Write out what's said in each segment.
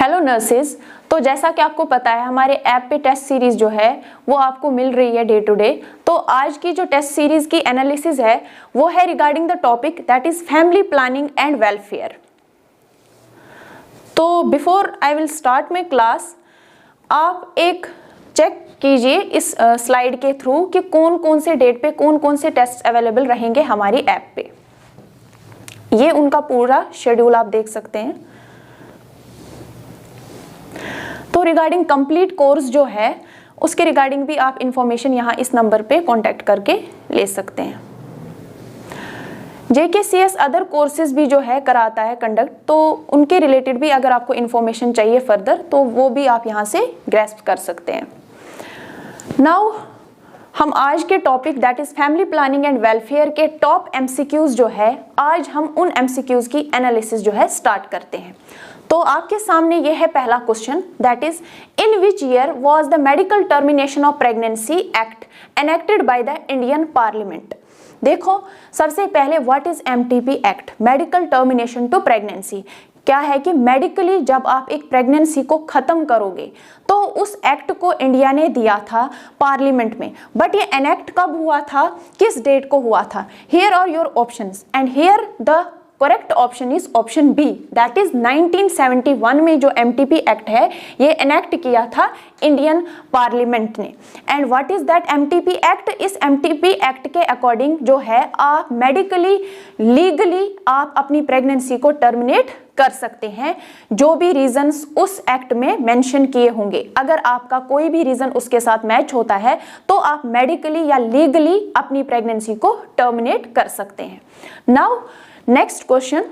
Hello nurses. तो जैसा कि आपको पता है हमारे ऐप पे टेस्ट सीरीज जो है वो आपको मिल रही है डे टू डे। तो आज की जो टेस्ट सीरीज की एनालिसिस है वो है regarding the topic that is family planning and welfare. तो before I will start my class, आप एक चेक कीजिए इस स्लाइड के थ्रू कि कौन कौन से डेट पे कौन कौन से टेस्ट अवेलेबल रहेंगे हमारी ऐप पे। ये उनका पूरा शेड्यूल आप देख सकते हैं। तो रिगार्डिंग कंप्लीट कोर्स जो है उसके रिगार्डिंग भी आप इंफॉर्मेशन यहाँ इस नंबर पे कांटेक्ट करके ले सकते हैं। JKCS अदर कोर्सेज भी जो है कराता है कंडक्ट, तो उनके रिलेटेड भी अगर आपको इंफॉर्मेशन चाहिए फर्दर तो वो भी आप यहाँ से ग्रैस्प कर सकते हैं। नाउ हम आज के topic that is family planning and welfare के टॉप MCQs जो है, आज हम उन MCQs की एनालिसिस जो है स्टार्ट करते हैं। तो आपके सामने ये है पहला question that is in which year was the medical termination of pregnancy act enacted by the Indian parliament. देखो सबसे पहले what is MTP act, medical termination to pregnancy. क्या है कि मेडिकली जब आप एक प्रेगनेंसी को खत्म करोगे तो उस एक्ट को इंडिया ने दिया था पार्लियामेंट में, बट ये एनेक्ट कब हुआ था, किस डेट को हुआ था। Here are your options and here the correct option is option B that is 1971 में जो MTP एक्ट है ये एनेक्ट किया था इंडियन पार्लियामेंट ने। And what is that MTP act, इस MTP एक्ट के अकॉर्डिंग जो है आप मेडिकली लीगली आप अपनी प्रेगनेंसी को टर्मिनेट कर सकते हैं, जो भी रीजंस उस एक्ट में मेंशन किए होंगे। अगर आपका कोई भी रीजन उसके साथ मैच होता है तो आप मेडिकली या लीगली अपनी प्रेगनेंसी को टर्मिनेट कर सकते हैं। Now next question,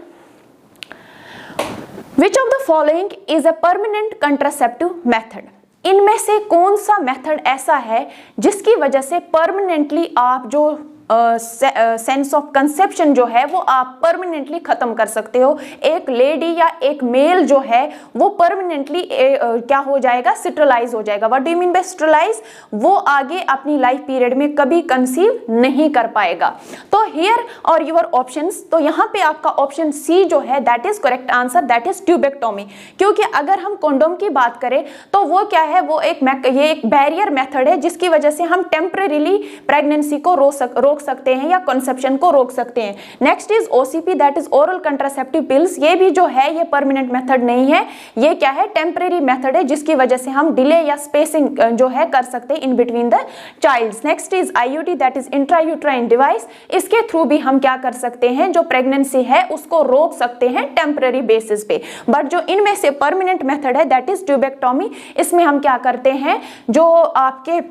which of the following is a permanent contraceptive method. इनमें से कौन सा मेथड ऐसा है जिसकी वजह से परमानेंटली आप जो सेंस ऑफ कंसेप्शन जो है वो आप परमानेंटली खत्म कर सकते हो। एक लेडी या एक मेल जो है वो परमानेंटली क्या हो जाएगा, स्टेरलाइज हो जाएगा। What do you mean bye sterilise, वो आगे अपनी लाइफ पीरियड में कभी कंसीव नहीं कर पाएगा। तो हियर और योर ऑप्शंस, तो यहाँ पे आपका ऑप्शन सी जो है that is correct answer, that is tubectomy. क्योंकि अगर हम कॉन्डोम की बात करें तो वो क्या है, वो ये एक बैरियर मेथड है जिसकी वजह से हम टेम्परेरीली प्रेगनेंसी को रोक सकते हैं या कंसेप्शन को रोक सकते हैं। Next is OCP that is oral contraceptive pills. ये भी जो है ये परमानेंट मेथड नहीं है, ये क्या है, टेम्परेरी मेथड है जिसकी वजह से हम डिले या स्पेसिंग जो है कर सकते हैं in between the childs. Next is IUD that is intrauterine device. इसके थ्रू भी हम क्या कर सकते हैं, जो प्रेगनेंसी है उसको रोक सकते हैं टेम्परेरी बेसिस पे। बट जो इनमें से परमानेंट मेथड है दैट इज ट्यूबेक्टोमी। इसमें हम क्या करते हैं, जो आपके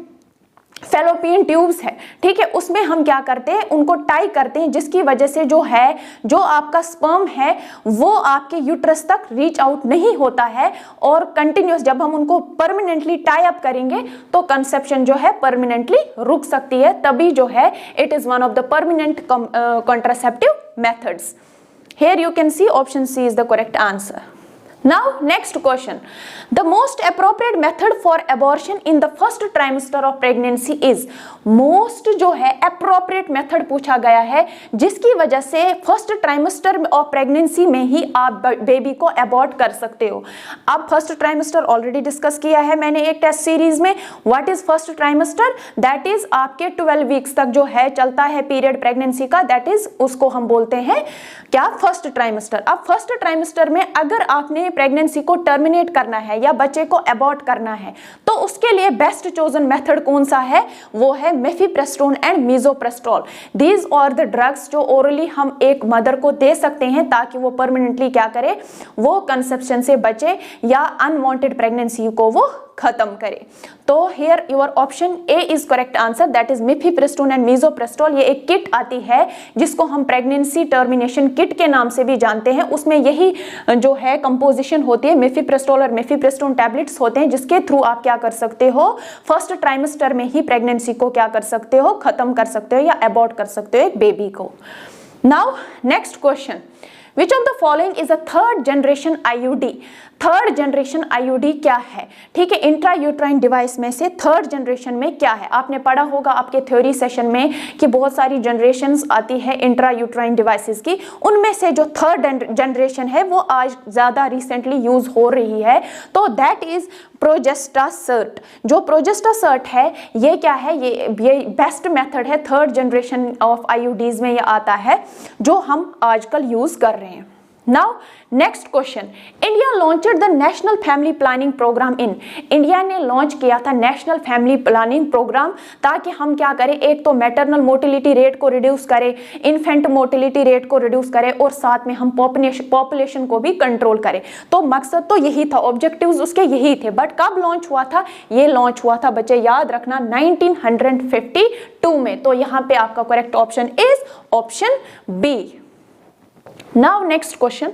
फेलोपियन ट्यूब्स है, ठीक है, उसमें हम क्या करते हैं, उनको टाई करते हैं जिसकी वजह से जो है, जो आपका स्पर्म है वो आपके यूट्रस तक रीच आउट नहीं होता है। और कंटिन्यूस जब हम उनको परमानेंटली टाई अप करेंगे तो कंसेप्शन जो है परमानेंटली रुक सकती है। तभी जो है it is one of the permanent contraceptive methods. Here you can see option C is the correct answer. Now next question, the most appropriate method for abortion in the first trimester of pregnancy is, most जो है appropriate method पूछा गया है जिसकी वजह से first trimester of pregnancy में ही आप बेबी को अबॉर्ट कर सकते हो। अब फर्स्ट ट्राइमेस्टर ऑलरेडी डिस्कस किया है मैंने एक टेस्ट सीरीज में। What is first trimester, that is आपके 12 वीक्स तक जो है चलता है पीरियड प्रेगनेंसी का, दैट इज उसको हम बोलते हैं क्या, फर्स्ट ट्राइमेस्टर। अब फर्स्ट ट्राइमेस्टर में अगर आपने प्रेगनेंसी को टर्मिनेट करना है या बच्चे को अबॉर्ट करना है तो उसके लिए बेस्ट चोजन मेथड कौन सा है, वो है mifepristone and misoprostol. These are the drugs जो ओरली हम एक मदर को दे सकते हैं ताकि वो परमानेंटली क्या करे, वो कंसेप्शन से बचे या अनवांटेड प्रेगनेंसी को वो खत्म करे। तो here your option A is correct answer, that is mifepristone and misoprostol. ये एक किट आती है जिसको हम प्रेगनेंसी टर्मिनेशन किट के नाम से भी जानते हैं। उसमें यही जो है कंपोजिशन होती है, मिफेप्रिस्टोल और मिफेप्रिस्टोन टैबलेट्स होते हैं जिसके थ्रू आप क्या कर सकते हो, फर्स्ट ट्राइमेस्टर में ही प्रेगनेंसी को क्या कर सकते हो, खत्म कर सकते हो या अबॉर्ट कर सकते हो एक बेबी को। Now next question, Which of the following is a third generation IUD? Third generation IUD क्या है, ठीक है, इंट्रा यूट्राइन डिवाइस में से थर्ड जनरेशन में क्या है। आपने पढ़ा होगा आपके थ्योरी सेशन में कि बहुत सारी जनरेशंस आती है इंट्रा यूट्राइन डिवाइसेस की, उनमें से जो थर्ड जनरेशन है वो आज ज्यादा रिसेंटली यूज हो रही है, तो दैट इज प्रोजेस्टासर्ट। जो प्रोजेस्टासर्ट है ये क्या है, ये बेस्ट मेथड है, थर्ड जनरेशन ऑफ आईयूडीज में ये आता है जो हम आजकल यूज कर रहे हैं। Now next question, India launched the national family planning programme in. India ने लॉन्च किया था नेशनल फैमिली प्लानिंग प्रोग्राम ताकि हम क्या करें, एक तो मैटरनल मोर्टिलिटी रेट को रिड्यूस करें, इन्फेंट मोर्टिलिटी रेट को रिड्यूस करें और साथ में हम पॉपुलेशन को भी कंट्रोल करें। तो मकसद तो यही था, ऑब्जेक्टिव्स उसके यही थे। बट कब लॉन्च हुआ था, ये लॉन्च हुआ था बच्चे याद रखना 1952 में। तो यहाँ पे आपका correct option is option B. Now next question.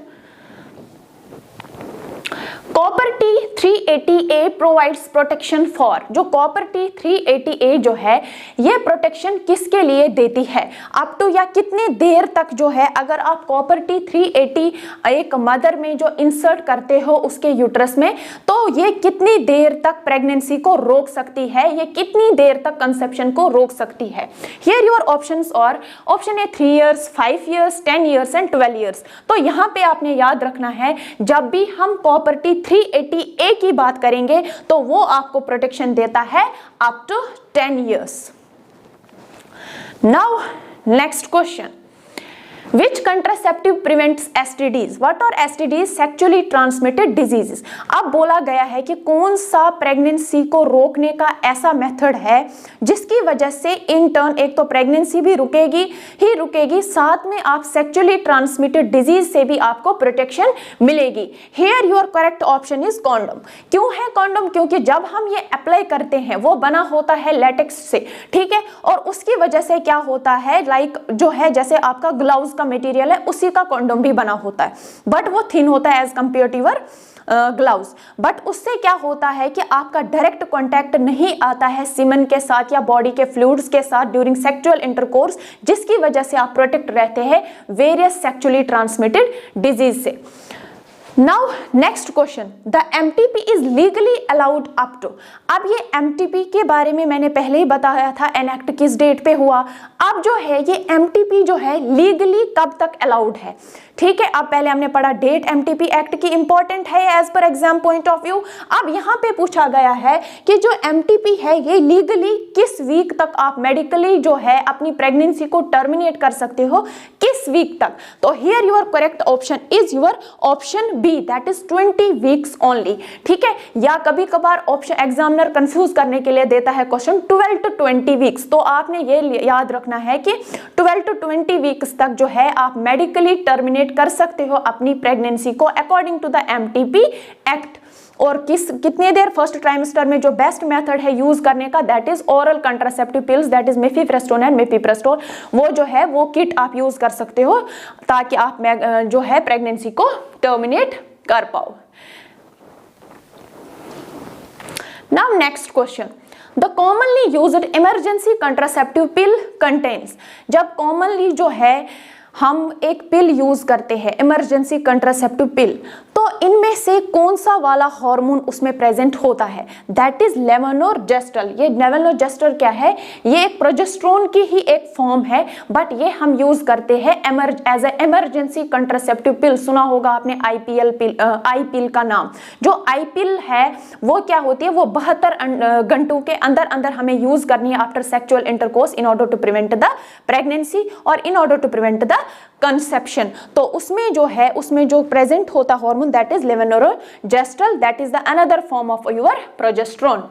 Copper T 380A provides protection for. जो कॉपर टी 380A जो है ये प्रोटेक्शन किसके लिए देती है, अप टू या कितने देर तक जो है, अगर आप कॉपर टी 380 एक मदर में जो इंसर्ट करते हो उसके यूट्रस में, तो ये कितनी देर तक प्रेगनेंसी को रोक सकती है, ये कितनी देर तक कंसेप्शन को रोक सकती है। हियर योर ऑप्शंस और option A 3 years, 5 years, 10 years and 12 years. तो यहाँ पे आपने याद रखना है जब भी हम कॉपर टी 380A की बात करेंगे तो वो आपको प्रोटेक्शन देता है up to 10 years. Now next question, Which contraceptive prevents STDs? What are STDs? Sexually transmitted diseases. अब बोला गया है कि कौन सा प्रेगनेंसी को रोकने का ऐसा मेथड है जिसकी वजह से इन टर्न एक तो प्रेगनेंसी भी रुकेगी ही रुकेगी, साथ में आप सेक्चुअली ट्रांसमिटेड डिजीज से भी आपको प्रोटेक्शन मिलेगी। Here your correct option is condom. क्यों है condom? क्योंकि जब हम ये अप्लाई करते हैं वो बना होता है लेटेक्स से, ठीक है, और उसकी वजह से क्या होता है, लाइक जो है जैसे आपका ग्लव्स मटेरियल है उसी का कॉन्डोम भी बना होता है, बट वो थिन होता है as compare to your gloves. But उससे क्या होता है कि आपका डायरेक्ट कांटेक्ट नहीं आता है सीमन के साथ या बॉडी के फ्लूइड्स के साथ ड्यूरिंग सेक्सुअल इंटरकोर्स, जिसकी वजह से आप प्रोटेक्ट रहते हैं वेरियस सेक्सुअली ट्रांसमिटेड डिजीज से। Now next question, the MTP is legally allowed up to. अब ये MTP के बारे में मैंने पहले ही बताया था, एनेक्ट किस डेट पे हुआ। अब जो है ये MTP जो है लीगली कब तक अलाउड है, ठीक है। अब पहले हमने पढ़ा डेट MTP एक्ट की इंपॉर्टेंट है as per exam point of view. अब यहाँ पे पूछा गया है कि जो MTP है ये लीगली किस वीक तक आप मेडिकली जो है अपनी प्रेगनेंसी को टर्मिनेट कर सकते हो, किस वीक तक। तो here your correct option is your option B, that is 20 weeks only, ठीक है। या कभी कभार ऑप्शन एग्जामिनर कंफ्यूज करने के लिए देता है क्वेश्चन 12 to 20 वीक्स, तो आपने ये याद रखना है कि 12 to 20 वीक्स तक जो है आप मेडिकली टर्मिनेट कर सकते हो अपनी प्रेगनेंसी को according to the MTP act. और कितने देर फर्स्ट ट्राइमेस्टर में जो बेस्ट मेथड है यूज करने का, that is oral contraceptive pills, that is mifepristone and misoprostol. वो जो है वो किट आप यूज कर सकते हो ताकि आप जो है प्रेगनेंसी को टर्मिनेट कर पाओ। Now next question, the commonly used emergency contraceptive pill contains. जब कॉमनली जो है हम एक पिल यूज करते हैं इमरजेंसी कंट्रासेप्टिव पिल, तो इनमें से कौन सा वाला हार्मोन उसमें प्रेजेंट होता है, दैट इज लेवोनोर्जेस्ट्रल। ये लेवोनोर्जेस्ट्रल क्या है, ये एक प्रोजेस्टेरोन की ही एक फॉर्म है, बट ये हम यूज करते हैं एज ए इमरजेंसी कंट्रासेप्टिव पिल। सुना होगा आपने आई पिल का नाम। जो आई पिल है वो क्या होती है, वो 72 घंटों के अंदर अंदर हमें यूज करनी है after sexual intercourse in order to prevent the pregnancy और in order to prevent the conception. तो उसमें जो है उसमें जो प्रेजेंट होता hormone that is levonorgestrel, that is the another form of your progesterone.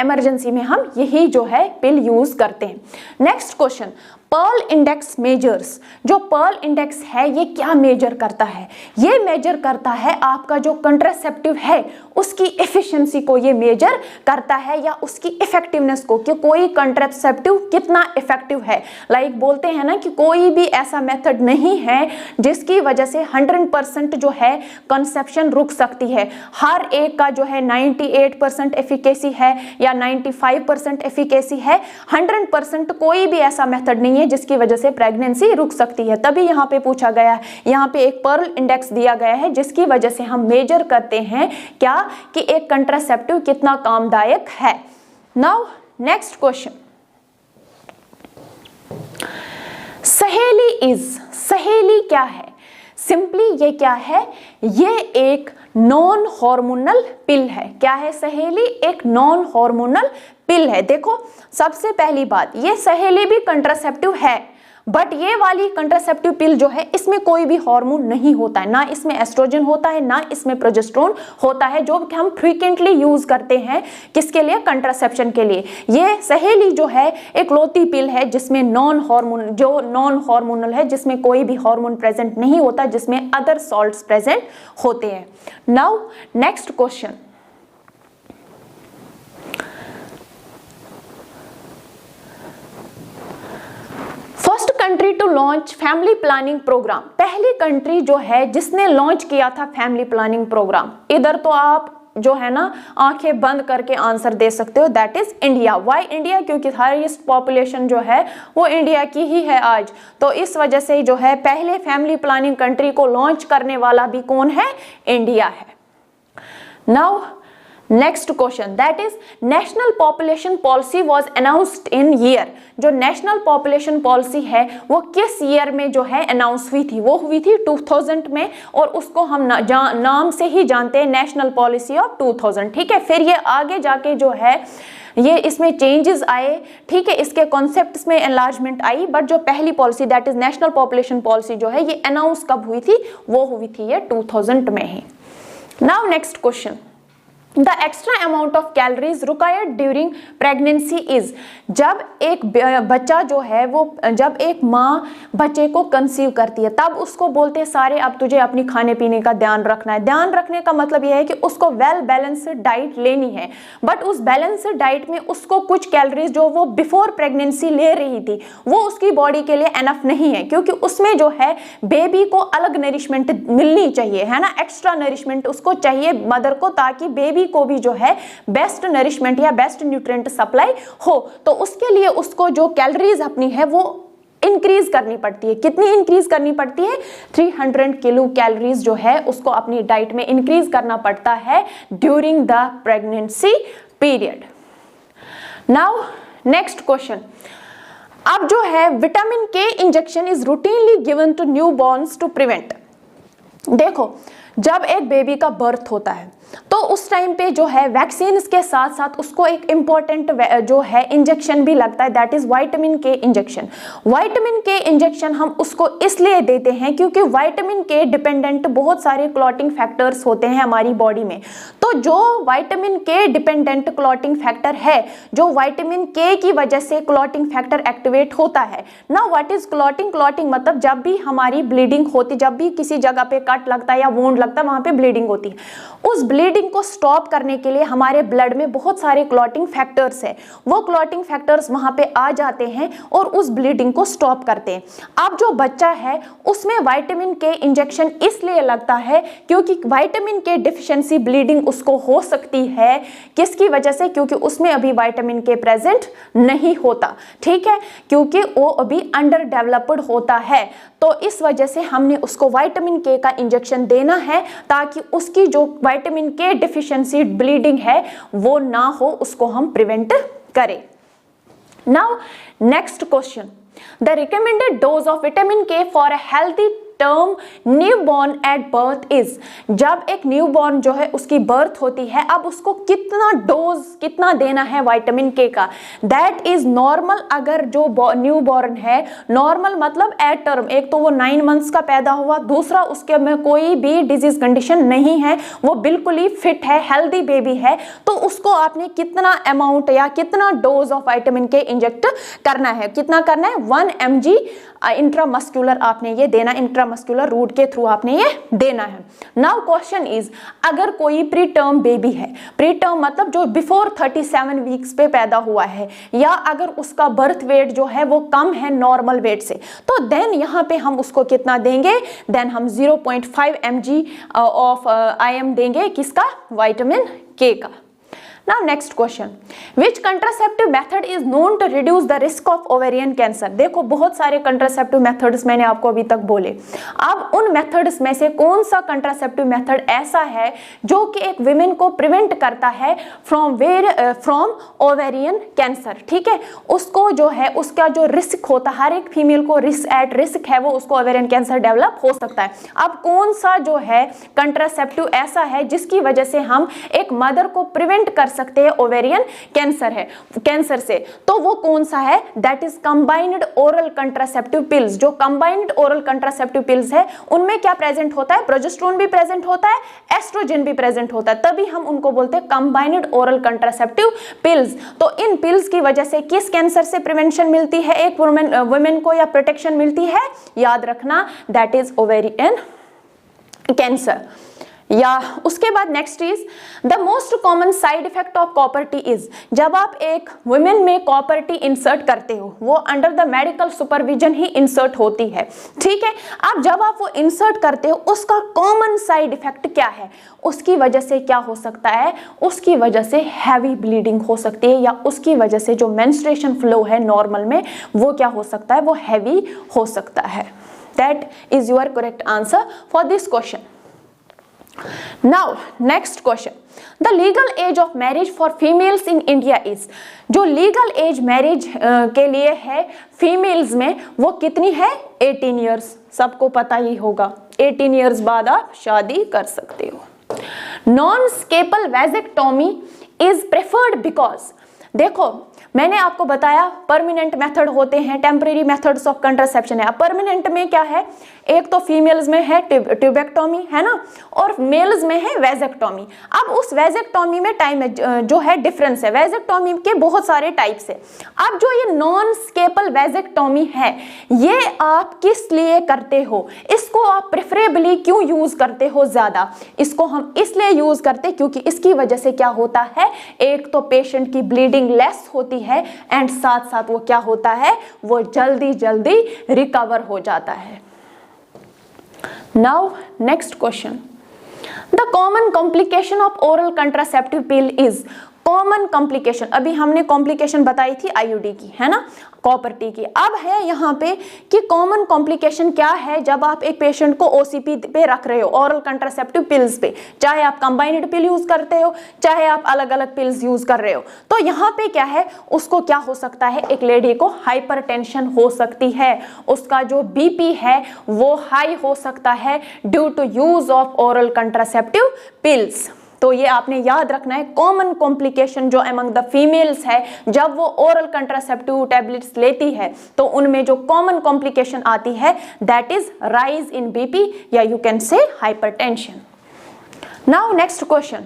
Emergency में हम यही जो है पिल यूज करते हैं। Next question, Pearl index measures. जो पर्ल इंडेक्स है ये क्या मेजर करता है, ये मेजर करता है आपका जो कंट्रासेप्टिव है उसकी एफिशिएंसी को ये मेजर करता है, या उसकी इफेक्टिवनेस को, कि कोई कंट्रासेप्टिव कितना इफेक्टिव है। लाइक बोलते हैं ना कि कोई भी ऐसा मेथड नहीं है जिसकी वजह से 100% जो है कंसेप्शन रुक सकती है। हर एक का जो है 98% एफिकेसी है या 95% एफिकेसी है, 100% कोई भी ऐसा मेथड नहीं है है जिसकी वजह से प्रेगनेंसी रुक सकती है। तभी यहाँ पे पूछा गया है, यहाँ पे एक पर्ल इंडेक्स दिया गया है जिसकी वजह से हम मेजर करते हैं क्या कि एक कंट्रासेप्टिव कितना कामदायक है। नाउ नेक्स्ट क्वेश्चन, सहेली क्या है? सिंपली ये क्या है? ये एक नॉन हार्मोनल पिल है। क्या है सहेली? एक नॉन हार्मोनल पिल है। देखो सबसे पहली बात, ये सहेली भी कंट्रासेप्टिव है, बट ये वाली कंट्रासेप्टिव पिल जो है इसमें कोई भी हार्मोन नहीं होता है, ना इसमें एस्ट्रोजन होता है ना इसमें प्रोजेस्टेरोन होता है, जो कि हम फ्रीक्वेंटली यूज करते हैं किसके लिए? कंट्रासेप्शन के लिए। ये सहेली जो है एक लौती पिल है जिसमें नॉन हार्मोनल है, जिसमें कोई भी हार्मोन प्रेजेंट नहीं होता, जिसमें अदर सॉल्ट्स प्रेजेंट होते हैं। Now next question, first country to launch family planning programme. पहली कंट्री जो है जिसने लॉन्च किया था फैमिली प्लानिंग प्रोग्राम, इधर तो आप जो है ना आंखें बंद करके आंसर दे सकते हो, that is India. Why India? क्योंकि हाईएस्ट पॉपुलेशन जो है वो इंडिया की ही है आज, तो इस वजह से जो है पहले फैमिली प्लानिंग कंट्री को लॉन्च करने वाला भी कौन है? इंडिया है। Now next question, that is national population policy was announced in year. जो नेशनल पॉपुलेशन पॉलिसी है वो किस ईयर में जो है अनाउंस हुई थी? वो हुई थी 2000 में, और उसको हम नाम से ही जानते हैं नेशनल पॉलिसी ऑफ 2000। ठीक है, फिर ये आगे जाके जो है ये इसमें चेंजेस आए, ठीक है, इसके कॉन्सेप्ट्स में एनलार्जमेंट आई, बट जो पहली policy that is national population policy जो है ये अनाउंस कब हुई थी? वो हुई थी ये 2000 में ही। Now next question, the extra amount of calories required during pregnancy is. जब एक बच्चा जो है वो, जब एक माँ बच्चे को कंसीव करती है तब उसको बोलते हैं सारे अब तुझे अपनी खाने पीने का ध्यान रखना है। ध्यान रखने का मतलब यह है कि उसको वेल बैलेंस्ड डाइट लेनी है, बट उस बैलेंस्ड डाइट में उसको कुछ कैलोरीज जो वो बिफोर प्रेगनेंसी ले रही थी वो उसकी बॉडी के लिए एनफ नहीं है, क्योंकि उसमें जो है बेबी को अलग नरिशमेंट मिलनी चाहिए, है ना, एक्स्ट्रा नरिशमेंट उसको चाहिए मदर को, ताकि बेबी को भी जो है बेस्ट नरिशमेंट या बेस्ट न्यूट्रिएंट सप्लाई हो। तो उसके लिए उसको जो कैलोरीज अपनी है वो इंक्रीज करनी पड़ती है। कितनी इंक्रीज करनी पड़ती है? 300 किलो कैलोरीज जो है उसको अपनी डाइट में इंक्रीज करना पड़ता है during the pregnancy period. Now next question, अब जो है vitamin K injection is routinely given to newborns to prevent. देखो जब एक बेबी का बर्थ होता है तो उस टाइम पे जो है वैक्सीन के साथ साथ उसको एक इम्पॉर्टेंट जो है इंजेक्शन भी लगता है, that is vitamin K injection. Vitamin K injection हम उसको इसलिए देते हैं क्योंकि विटामिन के डिपेंडेंट बहुत सारे क्लॉटिंग फैक्टर्स होते हैं हमारी बॉडी में। तो जो विटामिन के डिपेंडेंट क्लॉटिंग फैक्टर है, जो विटामिन के की वजह से क्लॉटिंग फैक्टर एक्टिवेट होता है ना। What is clotting? क्लॉटिंग मतलब जब भी हमारी ब्लीडिंग होती, जब भी किसी जगह पे कट लगता है या वुंड लगता है वहां पे ब्लीडिंग होती है, उस ब्लीडिंग को स्टॉप करने के लिए हमारे ब्लड में बहुत सारे क्लॉटिंग फैक्टर्स है, वो क्लॉटिंग फैक्टर्स वहां पे आ जाते हैं और उस ब्लीडिंग को स्टॉप करते हैं। अब जो बच्चा है उसमें विटामिन के इंजेक्शन इसलिए लगता है क्योंकि विटामिन के डिफिशिएंसी ब्लीडिंग उसको हो सकती है, किसकी वजह से? क्योंकि उसमें अभी विटामिन के प्रेजेंट नहीं होता, ठीक है, क्योंकि वो अभी अंडर डेवलप्ड होता है। तो इस वजह से हमने उसको विटामिन के का इंजेक्शन देना है ताकि उसकी जो विटामिन के डिफिशिएंसी ब्लीडिंग है वो ना हो, उसको हम प्रिवेंट करें। Now next question, the recommended dose of vitamin K for a healthy term newborn at birth is. जब एक न्यूबॉर्न जो है उसकी बर्थ होती है, अब उसको कितना डोज कितना देना है विटामिन के का? That is normal. अगर जो न्यूबॉर्न है, नॉर्मल मतलब एट टर्म, एक तो वो 9 मंथ्स का पैदा हुआ, दूसरा उसके में कोई भी डिजीज कंडीशन नहीं है, वो बिल्कुल ही फिट है, हेल्दी बेबी है, तो उसको आपने कितना अमाउंट या कितना डोज ऑफ विटामिन के इंजेक्ट करना है? कितना करना है? 1 mg इंट्रामस्कुलर आपने ये देना, इंट्रामस्कुलर रूट के थ्रू आपने ये देना है। नाउ क्वेश्चन इज, अगर कोई प्री टर्म बेबी है, प्री टर्म मतलब जो बिफोर 37 वीक्स पे पैदा हुआ है, या अगर उसका बर्थ वेट जो है वो कम है नॉर्मल वेट से, तो देन यहाँ पे हम उसको कितना देंगे? देन हम 0.5 mg ऑफ IM देंगे, किसका? विटामिन के का। Now next question, which contraceptive method is known to reduce the risk of ovarian cancer. देखो बहुत सारे कंट्रासेप्टिव मेथड्स मैंने आपको अभी तक बोले, अब उन मेथड्स में से कौन सा कंट्रासेप्टिव मेथड ऐसा है जो कि एक विमेन को प्रिवेंट करता है फ्रॉम ओवेरियन कैंसर, ठीक है, उसको जो है उसका जो रिस्क होता है, हर एक फीमेल को एट रिस्क है वो उसको ओवेरियन कैंसर डेवलप हो सकता है। अब कौन सा जो है कंट्रासेप्टिव ऐसा है जिसकी वजह से हम एक मदर को प्रिवेंट कर सकते हैं ओवेरियन कैंसर से, तो वो कौन सा है, that is combined oral contraceptive pills. जो कंबाइंड ओरल कंट्रासेप्टिव पिल्स है उनमें क्या प्रेजेंट होता है, प्रोजेस्टेरोन भी प्रेजेंट होता है, एस्ट्रोजन भी प्रेजेंट होता है, तभी हम उनको बोलते हैं कंबाइंड ओरल कंट्रासेप्टिव पिल्स। तो इन पिल्स की वजह से किस कैंसर से प्रिवेंशन मिलती है एक वुमेन को या प्रोटेक्शन मिलती है, याद रखना दैट इज ओवेरियन कैंसर। या उसके बाद next is the most common side effect of copper T is, जब आप एक वुमेन में कॉपर टी इंसर्ट करते हो वो under the medical supervision he insert होती है, ठीक है। अब जब आप वो इंसर्ट करते हो उसका कॉमन साइड इफेक्ट क्या है, उसकी वजह से क्या हो सकता है, उसकी वजह से हैवी ब्लीडिंग हो सकती है, या उसकी वजह से जो मेंस्ट्रुएशन फ्लो है नॉर्मल में वो क्या हो सकता है, वो हैवी हो सकता है। That is your correct answer for this question. Now next question, the legal age of marriage for females in India is, जो legal age marriage के लिए है फीमेल्स में वो कितनी है, 18 years, सबको पता ही होगा, 18 years बाद आप शादी कर सकते हो। नॉन स्केपल वैजेक्टोमी इज प्रेफर्ड बिकॉज, देखो मैंने आपको बताया परमानेंट मेथड होते हैं, टेम्परेरी मेथड्स ऑफ कंट्रासेप्शन है। अब परमानेंट में क्या है, एक तो फीमेल्स में है ट्यूबेक्टोमी है ना, और मेल्स में है वैजेक्टोमी। अब उस वैजेक्टोमी में टाइम जो है डिफरेंस है, वैजेक्टोमी के बहुत सारे टाइप्स है। अब जो ये नॉन स्केपल वैजेक्टोमी है ये आप किस लिए करते हो, इसको आप प्रेफरेबली क्यों यूज करते हो ज्यादा, इसको हम इसलिए यूज करते क्योंकि इसकी वजह से क्या होता है, एक तो पेशेंट की ब्लीडिंग लेस होती है एंड साथ साथ वो क्या होता है, वो जल्दी जल्दी रिकवर हो जाता है। Now next question, the common complication of oral contraceptive pill is, common complication, अभी हमने कॉम्प्लिकेशन बताई थी आईयूडी की है ना, कॉपर टी की। अब है यहाँ पे कि कॉमन कॉम्प्लिकेशन क्या है जब आप एक पेशेंट को ओसीपी पे रख रहे हो, ओरल कंट्रासेप्टिव पिल्स पे, चाहे आप कंबाइंड पिल यूज करते हो चाहे आप अलग अलग पिल्स यूज कर रहे हो, तो यहाँ पे क्या है, उसको क्या हो सकता है, एक लेडी को हाइपरटेंशन हो सकती है, उसका जो बीपी है वो हाई हो सकता है due to use of oral contraceptive pills. तो ये आपने याद रखना है, कॉमन कॉम्प्लिकेशन जो अमंग द फीमेल्स है जब वो ओरल कंट्रासेप्टिव टैबलेट्स लेती है तो उनमें जो कॉमन कॉम्प्लिकेशन आती है that is rise in BP या you can say hypertension. Now next question,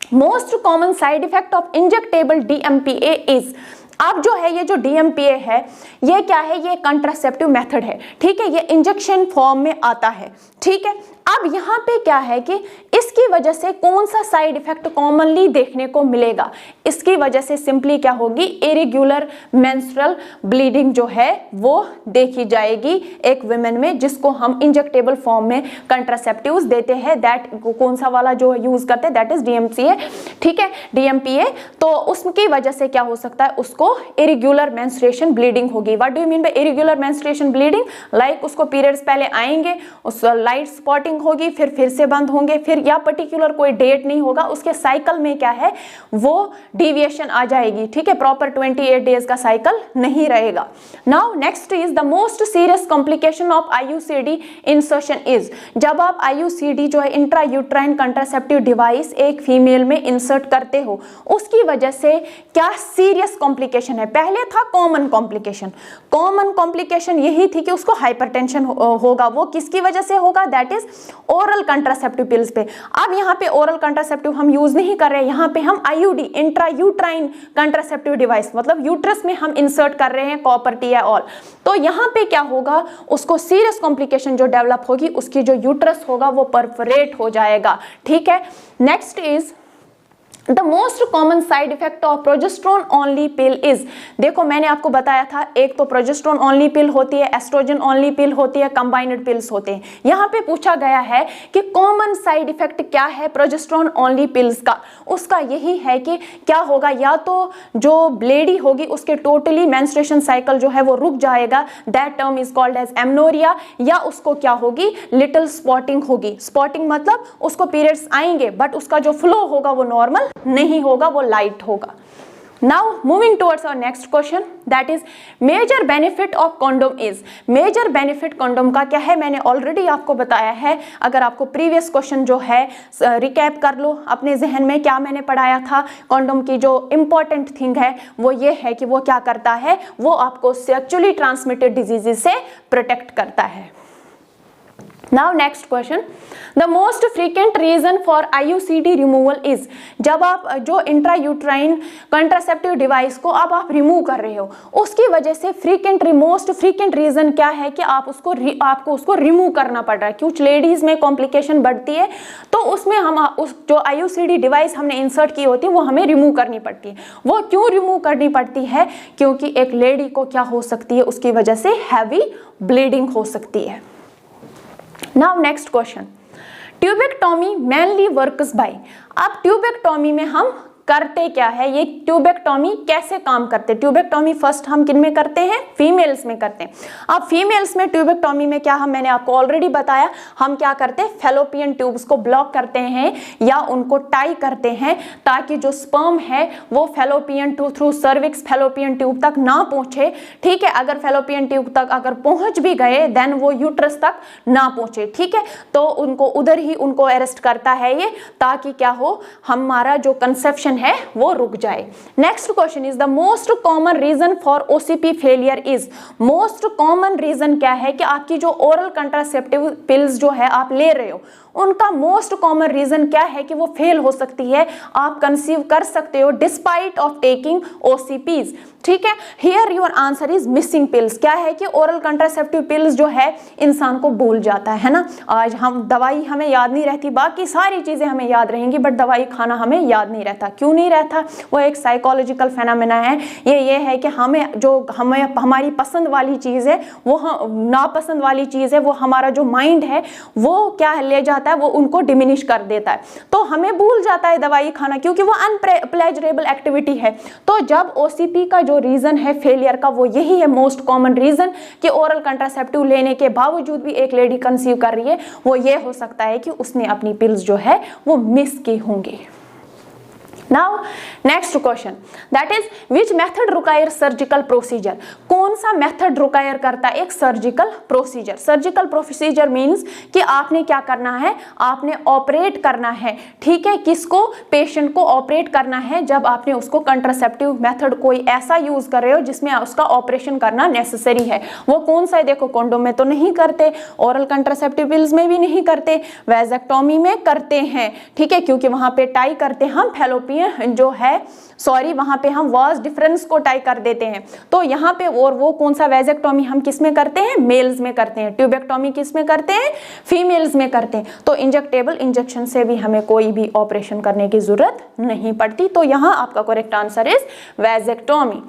most common side effect of injectable DMPA is, अब जो है ये जो डीएमपीए है ये क्या है, ये कंट्रासेप्टिव मेथड है, ठीक है, ये इंजेक्शन फॉर्म में आता है, ठीक है। अब यहाँ पे क्या है कि इसकी वजह से कौन सा साइड इफेक्ट कॉमनली देखने को मिलेगा, इसकी वजह से सिंपली क्या होगी, इरेगुलर मेंस्ट्रुअल ब्लीडिंग जो है वो देखी जाएगी एक वुमेन में जिसको हम इंजेक्टेबल फॉर्म में कंट्रासेप्टिव्स देते हैं, दैट कौन सा वाला जो यूज करते हैं दैट इज डीएमसीए, ठीक है, डीएमपीए। तो उसकी वजह से क्या हो सकता है, उसको इरेगुलर मेंस्ट्रुएशन ब्लीडिंग होगी। What do you mean bye irregular menstruation bleeding, like उसको पीरियड्स पहले आएंगे, उस लाइट स्पॉटिंग होगी, फिर से बंद होंगे, फिर या पर्टिकुलर कोई डेट नहीं होगा, उसके साइकिल में क्या है वो डिविएशन आ जाएगी, ठीक है, प्रॉपर 28 डेज का साइकिल नहीं रहेगा। Now next is the most serious complication of IUCD insertion is, जब आप आईयूसीडी जो है इंट्रायूट्राइन कंट्रासेप्टिव डिवाइस एक फीमेल में इंसर्ट करते हो उसकी वजह से क्या सीरियस कॉम्प्लिकेशन है। पहले था कॉमन कॉम्प्लिकेशन, कॉमन कॉम्प्लिकेशन यही थी कि उसको हाइपरटेंशन होगा, वो किसकी वजह से होगा, that is oral contraceptive pills पे। अब यहाँ पे ओरल कंट्रासेप्टिव हम यूज नहीं कर रहे हैं, यहाँ पे हम आईयूडी इंट्रायूट्राइन कंट्रासेप्टिव डिवाइस मतलब यूट्रस में हम इंसर्ट कर रहे हैं कॉपर टी ऑल। तो यहाँ पे क्या होगा, उसको सीरियस कॉम्प्लिकेशन जो डेवलप होगी उसकी जो यूट्रस होगा वो परफोरेट हो जाएगा, ठीक है। Next is the most common side effect of progesterone only pill is, देखो मैंने आपको बताया था एक तो प्रोजेस्टेरोन ओनली पिल होती है, एस्ट्रोजन ओनली पिल होती है, कंबाइंड पिल्स होते हैं। यहाँ पे पूछा गया है कि कॉमन साइड इफेक्ट क्या है प्रोजेस्टेरोन ओनली पिल्स का, उसका यही है कि क्या होगा, या तो जो लेडी होगी उसके टोटली मेंस्ट्रुएशन साइकिल जो है वो रुक जाएगा, that term is called as amenorrhoea, या उसको क्या होगी, लिटिल स्पॉटिंग होगी। स्पॉटिंग मतलब उसको पीरियड्स आएंगे बट उसका जो फ्लो होगा वो नॉर्मल नहीं होगा, वो लाइट होगा। Now moving towards our next question, that is major benefit of condom is, major benefit condom का क्या है, मैंने ऑलरेडी आपको बताया है। अगर आपको प्रीवियस क्वेश्चन जो है रिकैप कर लो अपने जहन में, क्या मैंने पढ़ाया था। कॉन्डोम की जो इंपॉर्टेंट थिंग है वो ये है कि वो क्या करता है, वो आपको सेक्सुअली ट्रांसमिटेड डिजीजेस से प्रोटेक्ट करता है। Now next question, the most frequent reason for IUCD removal is, जब आप जो इंट्रायूट्राइन कंट्रासेप्टिव डिवाइस को अब आप रिमूव कर रहे हो, उसकी वजह से मोस्ट फ्रीक्वेंट रीजन क्या है कि आपको उसको रिमूव करना पड़ रहा है। कुछ लेडीज में कॉम्प्लिकेशन बढ़ती है तो उसमें हम उस जो IUCD डिवाइस हमने इंसर्ट की होती है वो हमें रिमूव करनी पड़ती है। वो क्यों रिमूव करनी पड़ती है, क्योंकि एक लेडी को क्या हो सकती है, उसकी वजह से हैवी ब्लीडिंग हो सकती है। Now next question, tubectomy mainly works by, अब ट्यूबेक्टोमी में हम करते क्या है, ये ट्यूबेक्टोमी कैसे काम करते हैं। ट्यूबेक्टोमी फर्स्ट हम किन में करते हैं, फीमेल्स में करते हैं। अब फीमेल्स में ट्यूबेक्टोमी में क्या, मैंने आपको ऑलरेडी बताया, हम क्या करते हैं, फैलोपियन ट्यूब्स को ब्लॉक करते हैं या उनको टाई करते हैं ताकि जो स्पर्म है वो fallopian tube through cervix fallopian tube तक ना पहुंचे। ठीक है, अगर फैलोपियन ट्यूब तक अगर पहुंच भी गए देन वो यूट्रस तक ना पहुंचे। ठीक है, तो उनको उधर ही उनको अरेस्ट करता है ये, ताकि क्या हो, हमारा जो कंसेप्शन है वो रुक जाए। Next question is the most common reason for OCP failure is, most common reason क्या है कि आपकी जो ओरल कंट्रासेप्टिव पिल्स जो है आप ले रहे हो उनका मोस्ट कॉमन रीजन क्या है कि वो फेल हो सकती है, आप कंसीव कर सकते हो डिस्पाइट ऑफ टेकिंग ओसीपीज। ठीक है, here your answer is missing pills. क्या है कि ओरल कंट्रासेप्टिव पिल्स जो है इंसान को भूल जाता है ना। आज हम दवाई हमें याद नहीं रहती, बाकी सारी चीजें हमें याद रहेंगी बट दवाई खाना हमें याद नहीं रहता। क्यों नहीं रहता, वो एक साइकोलॉजिकल फेनोमेना है। ये है कि हमें हमारी पसंद वाली चीज है वो नापसंद वाली चीज है, वो हमारा जो माइंड है वो क्या ले जाता है, वो उनको डिमिनिश कर देता है, तो हमें भूल जाता है दवाई खाना, क्योंकि वो अनप्लेजरेबल एक्टिविटी है। तो जब ओसीपी का जो रीजन है फेलियर का वो यही है मोस्ट कॉमन रीजन कि ओरल कंट्रासेप्टिव लेने के बावजूद भी एक लेडी कंसीव कर रही है, वो ये हो सकता है कि उसने अपनी पिल्स जो है वो मिस की होंगी। Now next question, that is which method require surgical procedure, कौन सा मेथड रिक्वायर करता है एक surgical procedure. Surgical procedure means कि आपने क्या करना है, आपने ऑपरेट करना है। ठीक है, किसको, पेशेंट को ऑपरेट करना है जब आपने उसको कंट्रासेप्टिव मेथड कोई ऐसा यूज कर रहे हो जिसमें उसका ऑपरेशन करना नेसेसरी है। वो कौन सा है, देखो कॉन्डोम में तो नहीं करते, ओरल कंट्रासेप्टिव पिल्स में भी नहीं करते, वैजेक्टोमी में करते हैं। ठीक है, क्योंकि वहां पे टाई करते हैं हम फैलोपियन जो है, सॉरी वहां पे हम वाज डिफरेंस को टाई कर देते हैं। तो यहाँ पे और वो कौन सा, वैजेक्टोमी हम किस में करते हैं, मेल्स में करते हैं। ट्यूबेक्टोमी किस में करते हैं, फीमेल्स में करते हैं। तो इंजेक्टेबल इंजेक्शन से भी हमें कोई भी ऑपरेशन करने की जरूरत नहीं पड़ती। तो यहाँ आपका करेक्ट आंसर इज वैजेक्टोमी।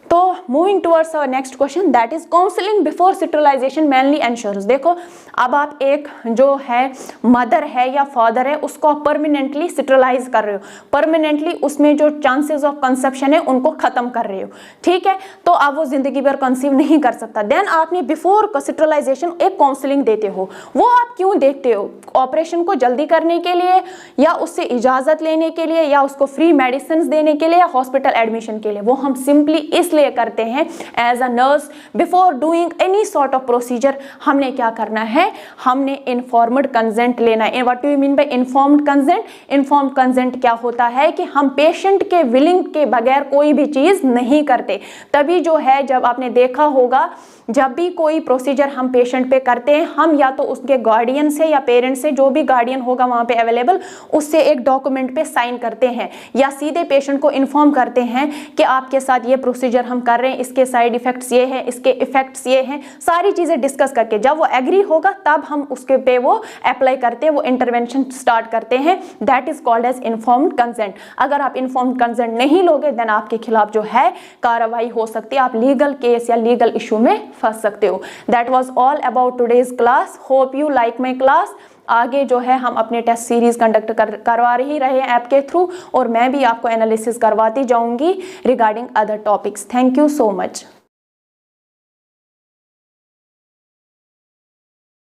तो moving towards our next question, that is counselling before sterilisation mainly ensures. देखो अब आप एक जो है मदर है या फादर है उसको आप परमानेंटली स्टेरिलाइज कर रहे हो, परमानेंटली उसमें जो चांसेस ऑफ कंसेप्शन है उनको खत्म कर रहे हो। ठीक है, तो अब वो जिंदगी भर कंसीव नहीं कर सकता। देन आपने बिफोर स्टेरिलाइजेशन एक काउंसलिंग देते हो। वो आप क्यों देते हो, ऑपरेशन को जल्दी करने के लिए या उससे इजाजत लेने के लिए या उसको फ्री मेडिसिन देने के लिए या हॉस्पिटल एडमिशन के लिए। वो हम सिंपली इसलिए करते हैं as a nurse before doing any sort of procedure हमने क्या करना है, हमने इन्फॉर्म्ड कंसेंट लेना है। What do you mean by informed consent, informed consent क्या होता है कि हम पेशेंट के विलिंग के बगैर कोई भी चीज नहीं करते। तभी जो है जब आपने देखा होगा जब भी कोई प्रोसीजर हम पेशेंट पे करते हैं, हम या तो उसके गार्डियन से या पेरेंट्स से, जो भी गार्डियन होगा वहाँ पे अवेलेबल, उससे एक डॉक्यूमेंट पे साइन करते हैं या सीधे पेशेंट को इन्फॉर्म करते हैं कि आपके साथ ये प्रोसीजर हम कर रहे हैं, इसके साइड इफेक्ट्स ये हैं, इसके इफेक्ट्स ये हैं, सारी चीज़ें डिस्कस करके जब वो एग्री होगा तब हम उसके पे वो अप्लाई करते हैं, वो इंटरवेंशन स्टार्ट करते हैं। That is called as informed consent. अगर आप इन्फॉर्म्ड कंसेंट नहीं लोगे देन आपके खिलाफ जो है कार्रवाई हो सकती है, आप लीगल केस या लीगल इशू में फंस सकते हो। That was all about today's class. Hope you like my class. आगे जो है हम अपने टेस्ट सीरीज कंडक्ट करवा ही रहे हैं ऐप के थ्रू, और मैं भी आपको एनालिसिस करवाती जाऊंगी regarding other topics. Thank you so much.